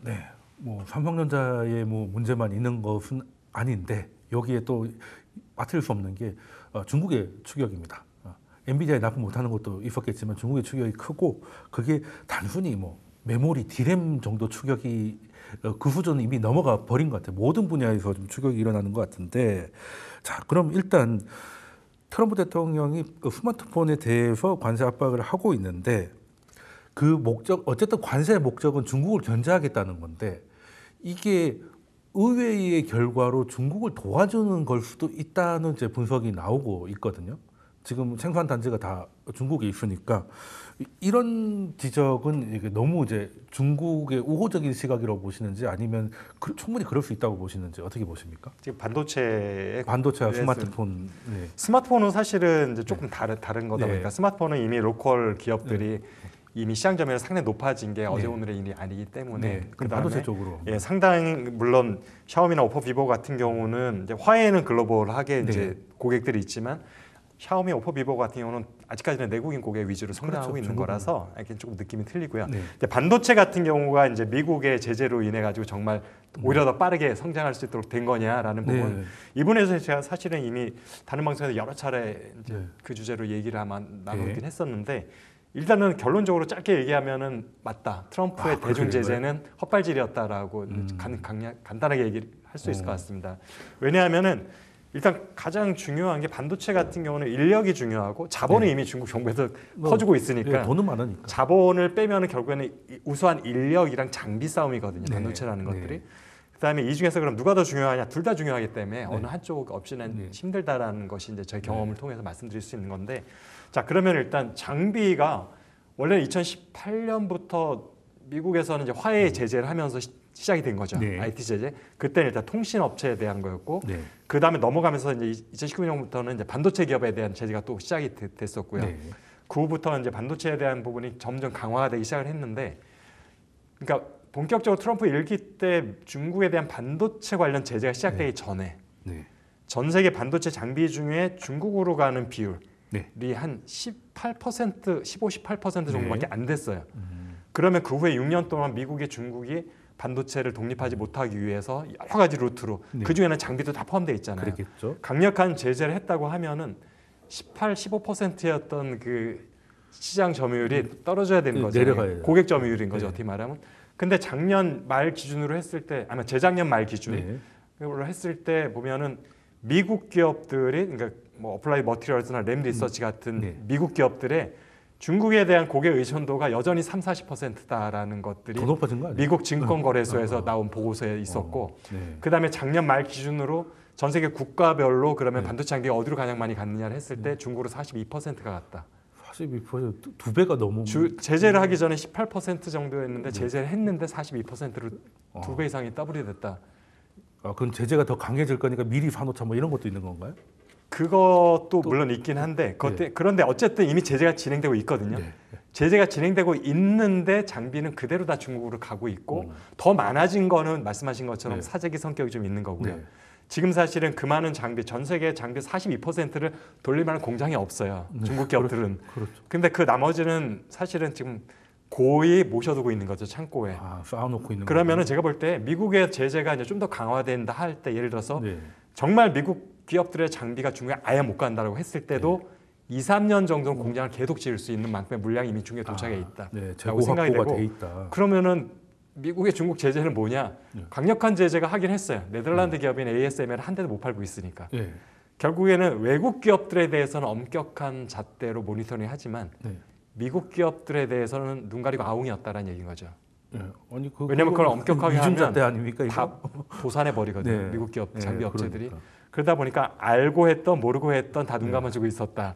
네, 뭐 삼성전자의 뭐 문제만 있는 것은 아닌데 여기에 또 빠뜨릴 수 없는 게 중국의 추격입니다. 엔비디아에 납품 못하는 것도 있었겠지만 중국의 추격이 크고 그게 단순히 뭐 메모리, 디램 정도 추격이 그 수준은 이미 넘어가 버린 것 같아요. 모든 분야에서 좀 추격이 일어나는 것 같은데 자, 그럼 일단 트럼프 대통령이 그 스마트폰에 대해서 관세 압박을 하고 있는데 그 목적, 어쨌든 관세의 목적은 중국을 견제하겠다는 건데 이게 의회의 결과로 중국을 도와주는 걸 수도 있다는 이제 분석이 나오고 있거든요. 지금 생산 단지가 다 중국에 있으니까 이런 지적은 이게 너무 이제 중국의 우호적인 시각이라고 보시는지 아니면 충분히 그럴 수 있다고 보시는지 어떻게 보십니까? 지금 반도체와 스마트폰. 네. 스마트폰은 사실은 이제 조금 다른 거다 네. 보니까 스마트폰은 이미 로컬 기업들이 이미 시장 점유율이 상당히 높아진 게 어제 네. 오늘의 일이 아니기 때문에 네. 반도체 쪽으로. 예, 상당히 물론 샤오미나 오포, 비보 같은 경우는 이제 화해는 글로벌하게 네. 이제 고객들이 있지만 샤오미, 오포, 비보 같은 경우는 아직까지는 내국인 고객 위주로 성장하고 있는 중국은. 거라서 이렇게 조금 느낌이 틀리고요. 네. 근데 반도체 같은 경우가 이제 미국의 제재로 인해 가지고 정말 오히려 더 빠르게 성장할 수 있도록 된 거냐라는 부분. 네. 이 부분에서 제가 사실은 이미 다른 방송에서 여러 차례 이제 네. 그 주제로 얘기를 아마 나누긴 네. 했었는데 일단은 결론적으로 짧게 얘기하면은 맞다. 트럼프의 대중 제재는 헛발질이었다라고 간단하게 얘기를 할 수 있을 것 같습니다. 왜냐하면은 일단 가장 중요한 게 반도체 같은 경우는 인력이 중요하고 자본은 이미 중국 정부에서 퍼주고 있으니까 돈은 많으니까. 자본을 빼면은 결국에는 우수한 인력이랑 장비 싸움이거든요. 네. 반도체라는 네. 것들이. 그다음에 이 중에서 그럼 누가 더 중요하냐? 둘 다 중요하기 때문에 어느 한쪽 없이는 네. 힘들다라는 것이 이제 저희 경험을 통해서 말씀드릴 수 있는 건데, 자 그러면 일단 장비가 원래 2018년부터 미국에서는 이제 화해 제재를 하면서 시작이 된 거죠. 네. IT 제재. 그때는 일단 통신 업체에 대한 거였고, 네. 그 다음에 넘어가면서 이제 2019년부터는 이제 반도체 기업에 대한 제재가 또 시작이 됐었고요. 네. 그 후부터 이제 반도체에 대한 부분이 점점 강화가 되기 시작을 했는데, 그러니까 본격적으로 트럼프 일기 때 중국에 대한 반도체 관련 제재가 시작되기 전에 네. 전 세계 반도체 장비 중에 중국으로 가는 비율이 네. 한 18%, 15, 18% 정도밖에 안 됐어요. 음. 그러면 그 후에 6년 동안 미국이 중국이 반도체를 독립하지 못하기 위해서 여러 가지 루트로 네. 그 중에는 장비도 다 포함되어 있잖아요. 그렇겠죠. 강력한 제재를 했다고 하면은 18, 15%였던 그 시장 점유율이 떨어져야 되는 거죠. 내려가야 고객 점유율인 거죠. 네. 어떻게 말하면. 근데 작년 말 기준으로 했을 때, 아마 재작년 말 기준으로 네. 했을 때 보면은 미국 기업들이, 그러니까 뭐 어플라이 머티리얼스나 램 리서치 같은 네. 미국 기업들의 중국에 대한 고객 의존도가 여전히 3, 40%다라는 것들이 더 높아진 거 아니에요? 미국 증권거래소에서 나온 보고서에 있었고, 네. 그다음에 작년 말 기준으로 전 세계 국가별로 그러면 네. 반도체 장비가 어디로 가장 많이 갔느냐를 했을 때 중국으로 42%가 갔다. 42%두 배가 넘은. 제재를 하기 전에 18% 정도였는데 제재를 했는데 42%로 두 배 이상이 더블이 됐다. 그럼 제재가 더 강해질 거니까 미리 사놓자 뭐 이런 것도 있는 건가요? 그것도 물론 있긴 한데 그런데 어쨌든 이미 제재가 진행되고 있거든요. 네. 제재가 진행되고 있는데 장비는 그대로 다 중국으로 가고 있고 더 많아진 거는 말씀하신 것처럼 네. 사재기 성격이 좀 있는 거고요. 네. 지금 사실은 그 많은 장비, 전 세계 장비 42%를 돌릴 만한 공장이 없어요. 중국 기업들은. 그렇죠. 근데 그 나머지는 사실은 지금 고이 모셔두고 있는 거죠, 창고에. 쌓아놓고 있는. 그러면은 제가 볼 때 미국의 제재가 이제 좀 더 강화된다 할 때 예를 들어서 네. 정말 미국 기업들의 장비가 중국에 아예 못 간다고 했을 때도 2, 3년 정도 공장을 계속 지을 수 있는 만큼의 물량이 이미 중국에 도착해 있다. 네, 라고 생각이 재고 확보가 되고 돼 있다. 그러면은 미국의 중국 제재는 뭐냐? 강력한 제재가 하긴 했어요. 네덜란드 기업인 ASML을 한 대도 못 팔고 있으니까. 네. 결국에는 외국 기업들에 대해서는 엄격한 잣대로 모니터링 하지만 네. 미국 기업들에 대해서는 눈 가리고 아웅이었다라는 얘기인 거죠. 네. 아니 왜냐면 그걸 엄격하게 이중잣대 하면 아닙니까 이거? 다 도산해 버리거든요. 네. 미국 기업 장비 네, 업체들이. 그러니까. 그러다 보니까 알고 했던 모르고 했던 다 눈 감아주고 있었다.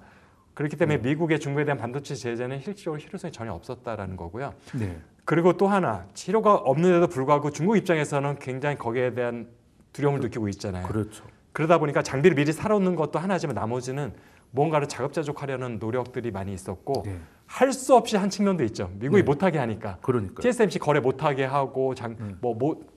그렇기 때문에 미국의 중국에 대한 반도체 제재는 실질적으로 실효성이 전혀 없었다라는 거고요. 네. 그리고 또 하나 치료가 없는데도 불구하고 중국 입장에서는 굉장히 거기에 대한 두려움을 느끼고 있잖아요. 그렇죠. 그러다 보니까 장비를 미리 사놓는 것도 하나지만 나머지는 뭔가를 자급자족하려는 노력들이 많이 있었고 네. 할 수 없이 한 측면도 있죠. 미국이 네. 못하게 하니까. 그러니까. TSMC 거래 못하게 하고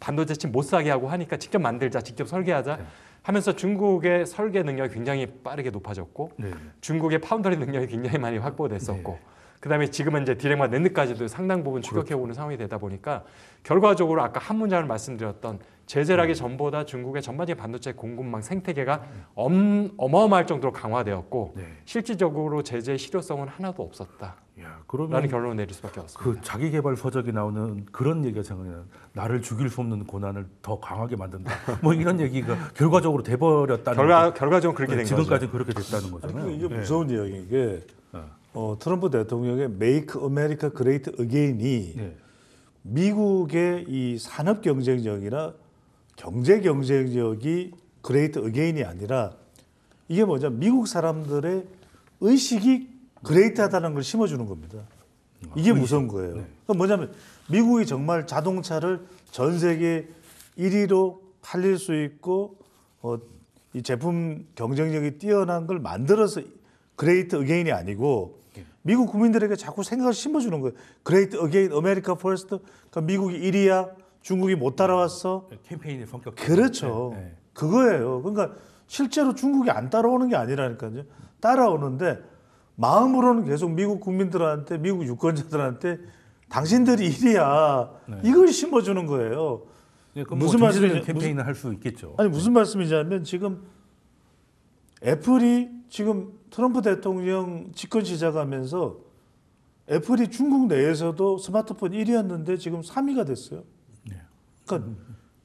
반도체 칩 못 사게 하고 하니까 직접 만들자, 직접 설계하자 네. 하면서 중국의 설계 능력이 굉장히 빠르게 높아졌고 네. 중국의 파운더리 능력이 굉장히 많이 확보됐었고 네. 그다음에 지금은 이제 디램과 낸드까지도 상당 부분 추격해 오는 상황이 되다 보니까 결과적으로 아까 한 문장을 말씀드렸던 제재락이 전보다 중국의 전반적인 반도체 공급망 생태계가 어마어마할 정도로 강화되었고 네. 실질적으로 제재의 실효성은 하나도 없었다. 야, 그러면 라는 결론을 내릴 수밖에 없습니다. 그 자기 개발 서적에 나오는 그런 얘기가 생각나요. 나를 죽일 수 없는 고난을 더 강하게 만든다. 뭐 이런 얘기가 결과적으로 돼버렸다는 결과적으로 그렇게 된 거죠. 지금까지 그렇게 됐다는 거잖아요. 아니, 이게 네. 무서운 이야기인 게 트럼프 대통령의 Make America Great Again이 네. 미국의 이 산업 경쟁력이나 경제 경쟁력이 Great Again이 아니라 이게 뭐냐 미국 사람들의 의식이 그레이트하다는 걸 심어주는 겁니다. 이게 무서운 거예요. 그러니까 뭐냐면 미국이 정말 자동차를 전 세계 1위로 팔릴 수 있고 이 제품 경쟁력이 뛰어난 걸 만들어서 그레이트 어게인이 아니고 미국 국민들에게 자꾸 생각을 심어주는 거예요. 그레이트 어게인, 아메리카 퍼스트. 그러니까 미국이 1위야, 중국이 못 따라왔어. 캠페인의 성격. 그렇죠. 네. 그거예요. 그러니까 실제로 중국이 안 따라오는 게 아니라니까요. 따라오는데 마음으로는 계속 미국 국민들한테, 미국 유권자들한테 당신들이 1위야. 이걸 심어주는 거예요. 네, 무슨 말씀이냐? 캠페인을 할 수 있겠죠. 아니 무슨 말씀이냐면 지금 애플이 지금 트럼프 대통령 집권 시작하면서 애플이 중국 내에서도 스마트폰 1위였는데 지금 3위가 됐어요. 그러니까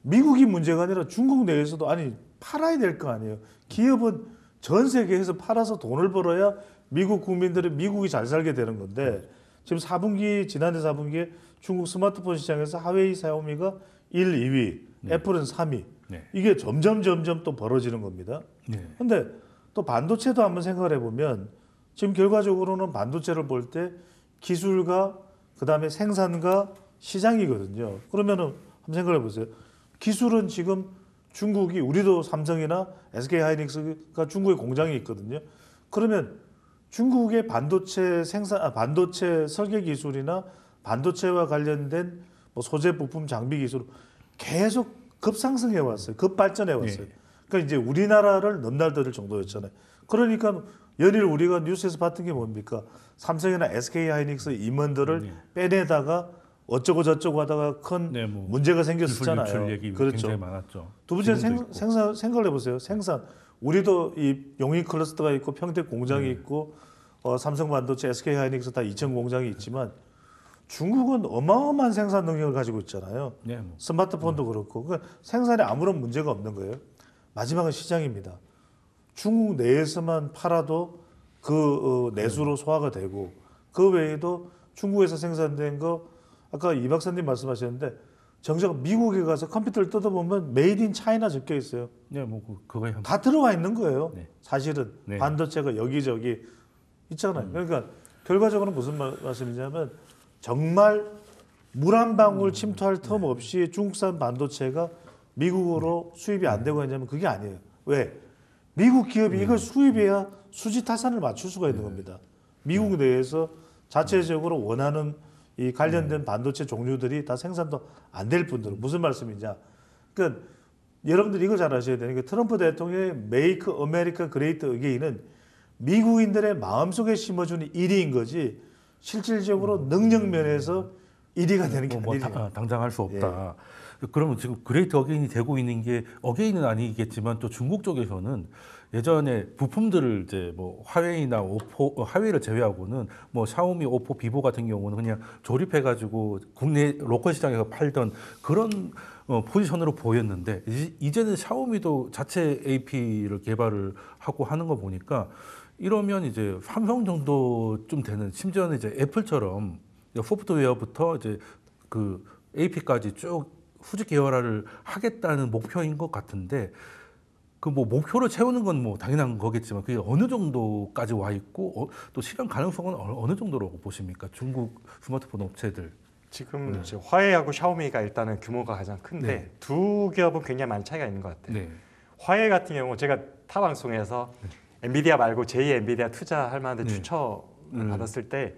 미국이 문제가 아니라 중국 내에서도 아니 팔아야 될 거 아니에요. 기업은 전 세계에서 팔아서 돈을 벌어야 미국 국민들은 미국이 잘 살게 되는 건데 지금 4분기 지난해 4분기에 중국 스마트폰 시장에서 하웨이, 샤오미가 1, 2위, 애플은 3위. 이게 점점 또 벌어지는 겁니다. 그런데 또 반도체도 한번 생각을 해보면 지금 결과적으로는 반도체를 볼 때 기술과 그다음에 생산과 시장이거든요. 그러면은 한번 생각해 보세요. 기술은 지금 중국이 우리도 삼성이나 SK 하이닉스가 중국에 공장이 있거든요. 그러면 중국의 반도체 반도체 설계 기술이나 반도체와 관련된 뭐 소재 부품 장비 기술 계속 급상승해 왔어요. 급발전해 왔어요. 그러니까 이제 우리나라를 넘나들 정도였잖아요. 그러니까 연일 우리가 뉴스에서 봤던 게 뭡니까? 삼성이나 SK 하이닉스 임원들을 빼내다가 어쩌고 저쩌고 하다가 큰 뭐 문제가 생겼었잖아요. 기술 얘기 그렇죠. 굉장히 많았죠. 두 번째 생산 생각을 해보세요. 생산 우리도 이 용인 클러스터가 있고 평택 공장이 있고 삼성 반도체, SK 하이닉스 다 이천 공장이 있지만 중국은 어마어마한 생산 능력을 가지고 있잖아요. 스마트폰도 그렇고 그러니까 생산에 아무런 문제가 없는 거예요. 마지막은 시장입니다. 중국 내에서만 팔아도 그 내수로 소화가 되고 그 외에도 중국에서 생산된 거 아까 이 박사님 말씀하셨는데 정작 미국에 가서 컴퓨터를 뜯어보면 메이드 인 차이나 적혀 있어요. 그거에 다 들어와 있는 거예요. 사실은 반도체가 여기저기 있잖아요. 그러니까 결과적으로 무슨 말씀이냐면 정말 물 한 방울 침투할 틈 없이 중국산 반도체가 미국으로 수입이 안 되고 있냐면 그게 아니에요. 왜? 미국 기업이 이걸 수입해야 수지 타산을 맞출 수가 있는 겁니다. 미국 내에서 자체적으로 원하는 이 관련된 반도체 종류들이 다 생산도 안 될 뿐더러 무슨 말씀이냐? 그러니까 여러분들 이거 잘 아셔야 되는 게 트럼프 대통령의 Make America Great Again은 미국인들의 마음속에 심어주는 1위인 거지 실질적으로 능력 면에서 1위가 되는 게 아니에요. 당장 할 수 없다. 그러면 지금 그레이트 어게인이 되고 있는 게 어게인은 아니겠지만 또 중국 쪽에서는 예전에 부품들을 이제 뭐 화웨이나 오포, 화웨이를 제외하고는 뭐 샤오미, 오포, 비보 같은 경우는 그냥 조립해가지고 국내 로컬 시장에서 팔던 그런 포지션으로 보였는데 이제는 샤오미도 자체 AP를 개발을 하고 하는 거 보니까 이러면 이제 삼성 정도 좀 되는 심지어는 이제 애플처럼 소프트웨어부터 이제 그 AP까지 쭉 수직 계열화를 하겠다는 목표인 것 같은데 그 뭐 목표를 채우는 건 뭐 당연한 거겠지만 그게 어느 정도까지 와 있고 또 실현 가능성은 어느 정도로 보십니까? 중국 스마트폰 업체들. 지금 이제 화웨이하고 샤오미가 일단은 규모가 가장 큰데 두 기업은 굉장히 많은 차이가 있는 것 같아요. 화웨이 같은 경우 제가 타 방송에서 엔비디아 말고 제2 엔비디아 투자할 만한데 추천을 받았을 때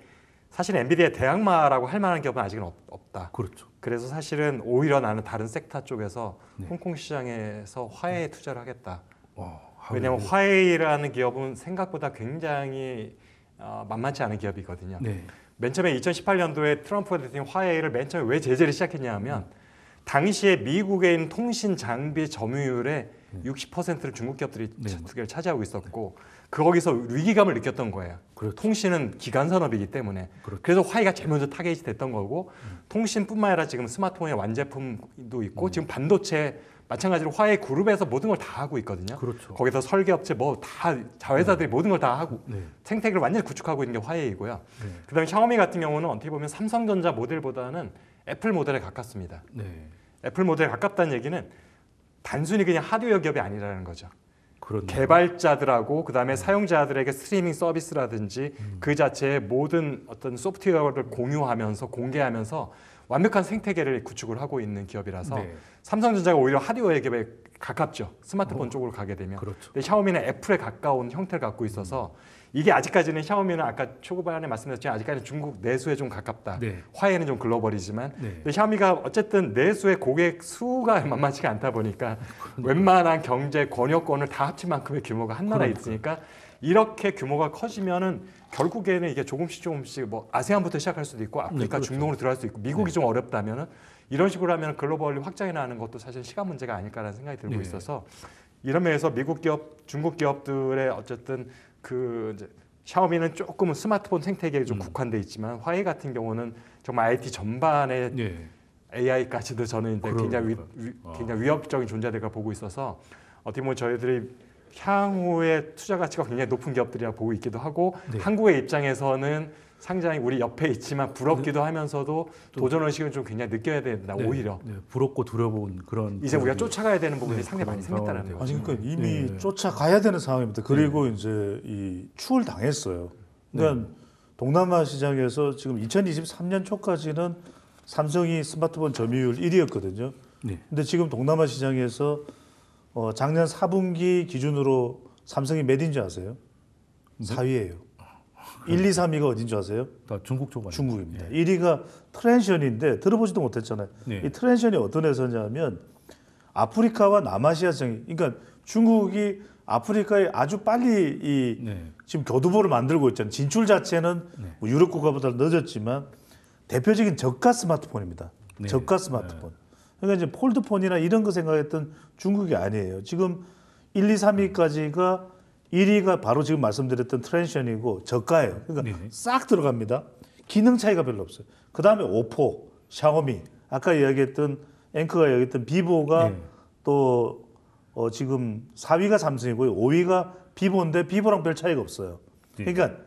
사실 엔비디아 대항마라고 할 만한 기업은 아직은 없다. 그렇죠. 그래서 사실은 오히려 나는 다른 섹터 쪽에서 홍콩 시장에서 화웨이에 투자를 하겠다. 왜냐하면 화웨이라는 기업은 생각보다 굉장히 만만치 않은 기업이거든요. 맨 처음에 2018년도에 트럼프 대통령이 화웨이를 맨 처음에 왜 제재를 시작했냐 하면 당시에 미국에 있는 통신 장비 점유율의 60%를 중국 기업들이 두 개를 차지하고 있었고 거기서 위기감을 느꼈던 거예요. 그렇죠. 통신은 기간 산업이기 때문에 그렇죠. 그래서 화웨이가 제일 먼저 타겟이 됐던 거고 통신뿐만 아니라 지금 스마트폰의 완제품도 있고 지금 반도체 마찬가지로 화웨이 그룹에서 모든 걸 다 하고 있거든요. 그렇죠. 거기서 설계업체 뭐 다 자회사들이 모든 걸 다 하고 네. 생태계를 완전히 구축하고 있는 게 화웨이고요. 네. 그다음에 샤오미 같은 경우는 어떻게 보면 삼성전자 모델보다는 애플 모델에 가깝습니다. 네. 애플 모델에 가깝다는 얘기는 단순히 그냥 하드웨어 기업이 아니라는 거죠. 그런 개발자들하고 그다음에 사용자들에게 스트리밍 서비스라든지 그 자체의 모든 어떤 소프트웨어를 공유하면서 공개하면서 완벽한 생태계를 구축을 하고 있는 기업이라서 네. 삼성전자가 오히려 하드웨어 기업에 가깝죠. 스마트폰 쪽으로 가게 되면. 그렇죠. 근데 샤오미는 애플에 가까운 형태를 갖고 있어서 이게 아직까지는 샤오미는 아까 초반에 말씀드렸지만 아직까지는 중국 내수에 좀 가깝다. 네. 화웨이는 좀 글로벌이지만 네. 근데 샤오미가 어쨌든 내수의 고객 수가 만만치가 않다 보니까 웬만한 경제 권역권을 다 합친 만큼의 규모가 한 나라에 있으니까 이렇게 규모가 커지면은 결국에는 이게 조금씩 뭐 아세안부터 시작할 수도 있고 아프리카, 그렇죠. 중동으로 들어갈 수도 있고 미국이 좀 어렵다면은 이런 식으로 하면 글로벌리 확장해 나가는 것도 사실 시간 문제가 아닐까라는 생각이 들고 네. 있어서 이런 면에서 미국 기업, 중국 기업들의 어쨌든 그 이제 샤오미는 조금은 스마트폰 생태계에 좀 국한돼 있지만 화웨이 같은 경우는 정말 IT 전반에 네. AI까지도 저는 이제 굉장히 위협적인 존재들과 보고 있어서 어떻게 보면 저희들이 향후에 투자 가치가 굉장히 높은 기업들이라 보고 있기도 하고 네. 한국의 입장에서는 상당히 우리 옆에 있지만 부럽기도 하면서 도전 의식은 좀 굉장히 느껴야 된다. 네. 오히려 네. 부럽고 두려운 그런 이제 우리가 그런- 쫓아가야 되는 부분이 네, 상당히 많이 그런 생겼다는 상황이 거죠. 아니 그러니까 이미 네. 쫓아가야 되는 상황입니다. 그리고 이제 이 추월 당했어요. 그러니까 동남아 시장에서 지금 2023년 초까지는 삼성이 스마트폰 점유율 1위였거든요. 네. 근데 지금 동남아 시장에서 작년 4분기 기준으로 삼성이 몇인 줄 아세요? 4위예요. 1, 2, 3위가 어딘 줄 아세요? 다 중국 쪽 아니에요? 중국입니다. 1위가 트랜션인데 들어보지도 못했잖아요. 네. 이 트랜션이 어떤 회사냐면 아프리카와 남아시아 시장, 그러니까 중국이 아프리카에 아주 빨리 이 네. 지금 교두보를 만들고 있잖아요. 진출 자체는 뭐 유럽 국가보다 늦었지만 대표적인 저가 스마트폰입니다. 네. 저가 스마트폰. 그러니까 이제 폴드폰이나 이런 거 생각했던 중국이 아니에요. 지금 1, 2, 3위까지가 1위가 바로 지금 말씀드렸던 트랜션이고 저가예요. 그러니까 네. 싹 들어갑니다. 기능 차이가 별로 없어요. 그 다음에 오포, 샤오미, 아까 이야기했던 앵커가 이야기했던 비보가 네. 또 지금 4위가 삼성이고요. 5위가 비보인데 비보랑 별 차이가 없어요. 네. 그러니까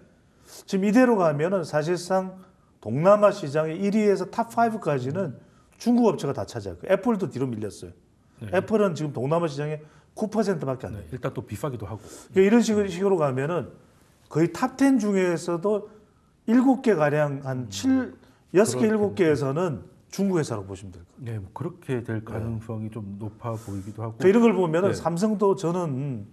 지금 이대로 가면은 사실상 동남아 시장의 1위에서 탑 5까지는 중국 업체가 다 차지하고 애플도 뒤로 밀렸어요. 네. 애플은 지금 동남아 시장의 9%밖에 안 돼요. 네. 일단 또 비싸기도 하고. 그러니까 이런 식으로 가면은 거의 탑 10 중에서도 7개 가량 한 6개, 7개에서는 중국 회사라고 보시면 될 거예요. 네, 뭐 그렇게 될 가능성이 좀 높아 보이기도 하고. 그러니까 이런 걸 보면은 네. 삼성도 저는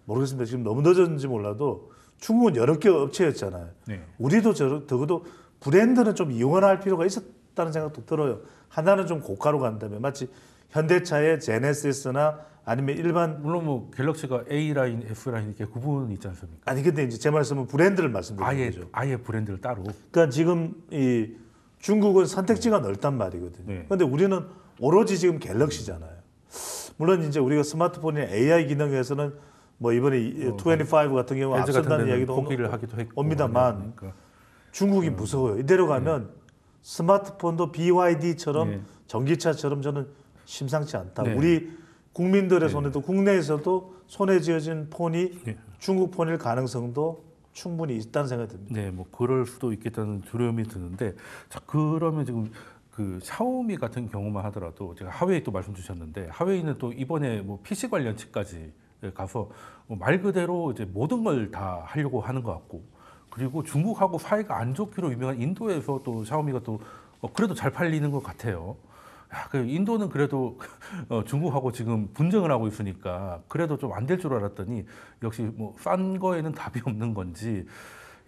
모르겠습니다. 지금 너무 늦었는지 몰라도 중국은 여러 개 업체였잖아요. 네. 우리도 적어도 브랜드는 좀 이원할 필요가 있었다는 생각도 들어요. 하나는 좀 고가로 간다면 마치 현대차의 제네시스나 아니면 일반 물론 뭐 갤럭시가 A 라인, F 라인 이렇게 구분이 있지 않습니까? 아니 근데 이제 제 말씀은 브랜드를 말씀드리는 거죠. 아예 브랜드를 따로. 그러니까 지금 이 중국은 선택지가 넓단 말이거든요. 네. 그런데 우리는 오로지 지금 갤럭시잖아요. 물론 이제 우리가 스마트폰의 AI 기능에서는 뭐 이번에 25 같은 경우 LG 같은 앞선다는 데는 이야기도 포기를 하기도 했고. 옵니다만 그러니까. 중국이 무서워요. 이대로 가면 스마트폰도 BYD처럼 네. 전기차처럼 저는 심상치 않다. 네. 우리 국민들의 손에도 국내에서도 손에 쥐어진 폰이 네. 중국 폰일 가능성도 충분히 있다는 생각이 듭니다. 네, 뭐 그럴 수도 있겠다는 두려움이 드는데, 자 그러면 지금 그 샤오미 같은 경우만 하더라도 제가 하웨이 또 말씀 주셨는데 하웨이는 또 이번에 뭐 PC 관련 측까지 가서 말 그대로 이제 모든 걸 다 하려고 하는 것 같고, 그리고 중국하고 사이가 안 좋기로 유명한 인도에서 또 샤오미가 또 그래도 잘 팔리는 것 같아요. 야, 그 인도는 그래도 중국하고 지금 분쟁을 하고 있으니까 그래도 좀 안 될 줄 알았더니 역시 뭐 싼 거에는 답이 없는 건지,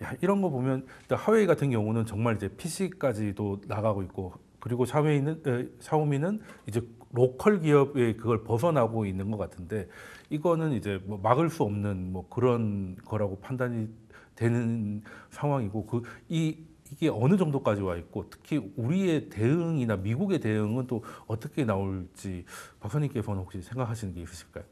야, 이런 거 보면 일단 하웨이 같은 경우는 정말 이제 PC까지도 나가고 있고, 그리고 샤오미는 이제 로컬 기업의 그걸 벗어나고 있는 것 같은데, 이거는 이제 뭐 막을 수 없는 뭐 그런 거라고 판단이 되는 상황이고, 이 이게 어느 정도까지 와 있고 특히 우리의 대응이나 미국의 대응은 또 어떻게 나올지 박사님께서는 혹시 생각하시는 게 있으실까요?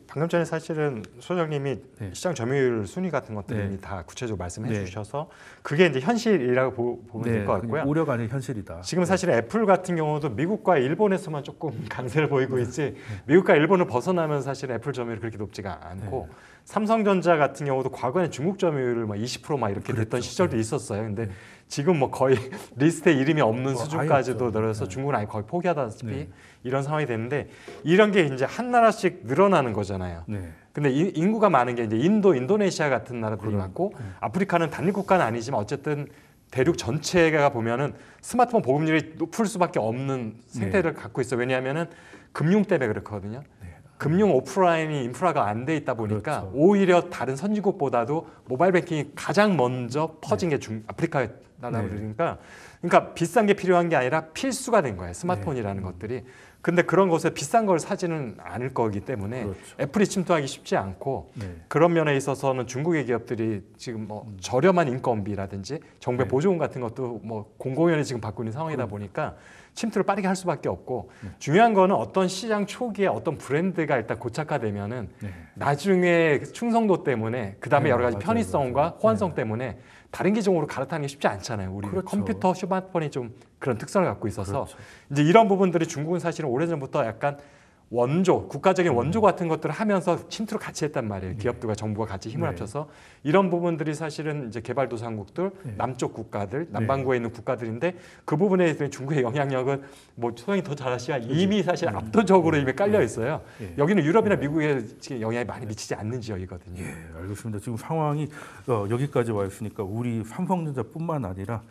방금 전에 사실은 소장님이 네. 시장 점유율 순위 같은 것들 네. 이미 다 구체적으로 말씀해 네. 주셔서 그게 이제 현실이라고 보면 될 것 같고요. 우려가 아닌 현실이다. 지금 사실 애플 같은 경우도 미국과 일본에서만 조금 강세를 보이고 있지 미국과 일본을 벗어나면 사실 애플 점유율이 그렇게 높지가 않고 삼성전자 같은 경우도 과거에 중국 점유율을 막 20%막 이렇게 됐던 그랬죠. 시절도 있었어요. 근데 지금 뭐 거의 리스트에 이름이 없는 뭐 수준까지도 아예 늘어서 네. 중국은 아예 거의 포기하다시피 네. 이런 상황이 됐는데 이런 게 이제 한 나라씩 늘어나는 거잖아요. 네. 근데 인구가 많은 게 이제 인도, 인도네시아 같은 나라들이 많고 네. 아프리카는 단일 국가는 아니지만 어쨌든 대륙 전체가 보면은 스마트폰 보급률이 높을 수밖에 없는 생태를 갖고 있어. 왜냐하면은 금융 때문에 그렇거든요. 금융 오프라인이 인프라가 안 돼 있다 보니까 그렇죠. 오히려 다른 선진국보다도 모바일 뱅킹이 가장 먼저 퍼진 게 아프리카 나라들이니까 그러니까 비싼 게 필요한 게 아니라 필수가 된 거예요. 스마트폰이라는 것들이. 근데 그런 곳에 비싼 걸 사지는 않을 거기 때문에 그렇죠. 애플이 침투하기 쉽지 않고 네. 그런 면에 있어서는 중국의 기업들이 지금 뭐 저렴한 인건비라든지 정부의 네. 보조금 같은 것도 뭐 공공연히 지금 받고 있는 상황이다 보니까 침투를 빠르게 할 수밖에 없고 중요한 거는 어떤 시장 초기에 어떤 브랜드가 일단 고착화되면은 네. 나중에 충성도 때문에 그 다음에 네, 여러 가지 맞아요, 편의성과 맞아요. 호환성 때문에 다른 기종으로 갈아타는 게 쉽지 않잖아요. 우리 그렇죠. 컴퓨터, 스마트폰이 좀 그런 특성을 갖고 있어서 그렇죠. 이제 이런 부분들이 중국은 사실은 오래전부터 약간 원조, 국가적인 원조 같은 것들을 하면서 침투를 같이 했단 말이에요. 기업들과 정부가 같이 힘을 네. 합쳐서 이런 부분들이 사실은 이제 개발도상국들, 네. 남쪽 국가들, 남반구에 있는 국가들인데 그 부분에 대해 중국의 영향력은 뭐 소장이 더 잘 아시지만 이미 사실 압도적으로 이미 깔려 있어요. 예. 여기는 유럽이나 미국에 지금 영향이 많이 미치지 않는 지역이거든요. 예, 알겠습니다. 지금 상황이 여기까지 와 있으니까 우리 삼성전자뿐만 아니라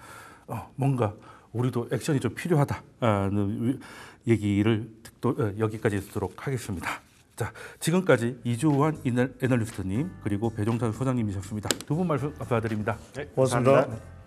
뭔가 우리도 액션이 좀 필요하다는 얘기를 여기까지 듣도록 하겠습니다. 자, 지금까지 이주환 애널리스트님 그리고 배종찬 소장님이셨습니다. 두 분 말씀 감사드립니다. 네, 고맙습니다. 감사합니다.